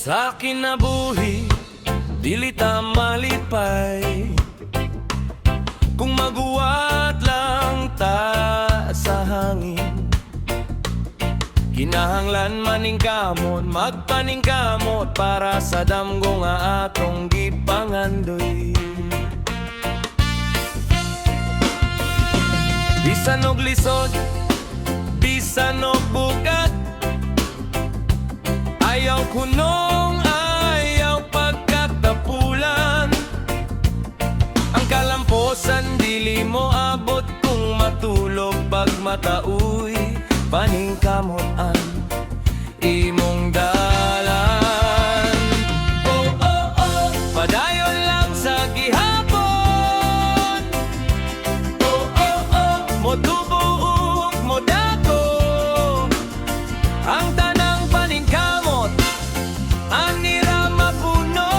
Sa kinabuhi, dili ta malipay kung maguwat lang ta sa hangin. Kinahanglan maningkamot, magpaningkamot para sa damgo nga atong gipangandoy. Bisan og lisod, bisan og bugat, ayaw kunong, ayaw pagkatapulan. Ang kalamposan dili mo abot kung matulog pag matauy. Paningkamot ang imong dalan. Oh, oh, oh, padayon lang sa gihapon. Oh, oh, oh, motubuog mo dako. Ang tanang paningkamot anira mapuno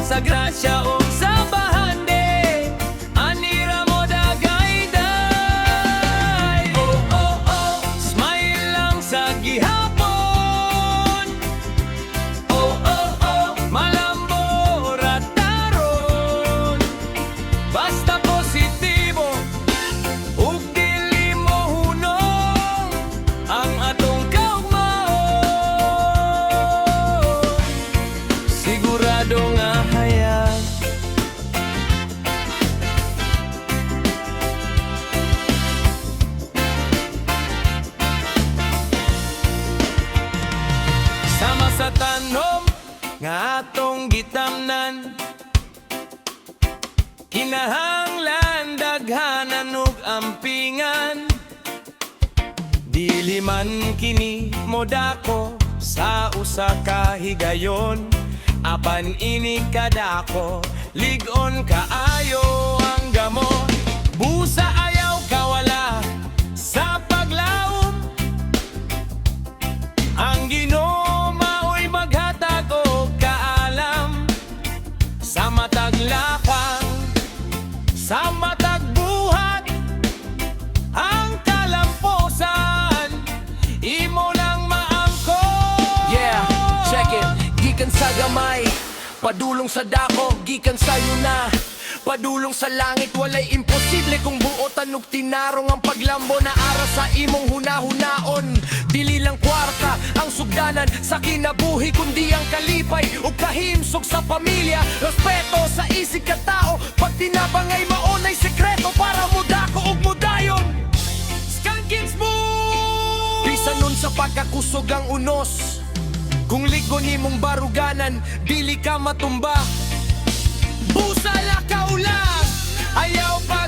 sa grasya o sa bahande. Anira mo dagay-day. Oh, oh, oh, smile lang sa gihapon. Oh, oh, oh, malambo rataron. Basta positibo ug dili mo hunong ang atong kaugmaon. Sigurado nga hayag sama sa tanom nga atong gitamnan. Kinahanglan daghanan ug ampingan. Dili man kini modako sa usa ka higayon. Apan ini kadako, ligon kaayo ang gamot. Busa ayaw kawala sa paglaom. Ang Ginoo mao'y maghatag og kaalam sa matag lakang, sa matag buhat. Ang kalamposan imo nang maangkon. Yeah, check it. Gikan sa gamay, padulong sa dako, gikan sa'yo na. Padulong sa langit, walay imposible kung buotan ug tinarong ang paglambo na ara sa imong hunahunaon. Dili lang kwarta ang sugdanan sa kinabuhi, kundi ang kalipay ug kahimsog sa pamilya. Respeto sa isig ka tao, pag tinabangay maunay sekreto para mudako ug mudayon. Skanking Bisan nun sa pagkakusog ang unos, kung ligon nimong baruganan, dili ka matumba. Busa lakaw lang, ayaw pa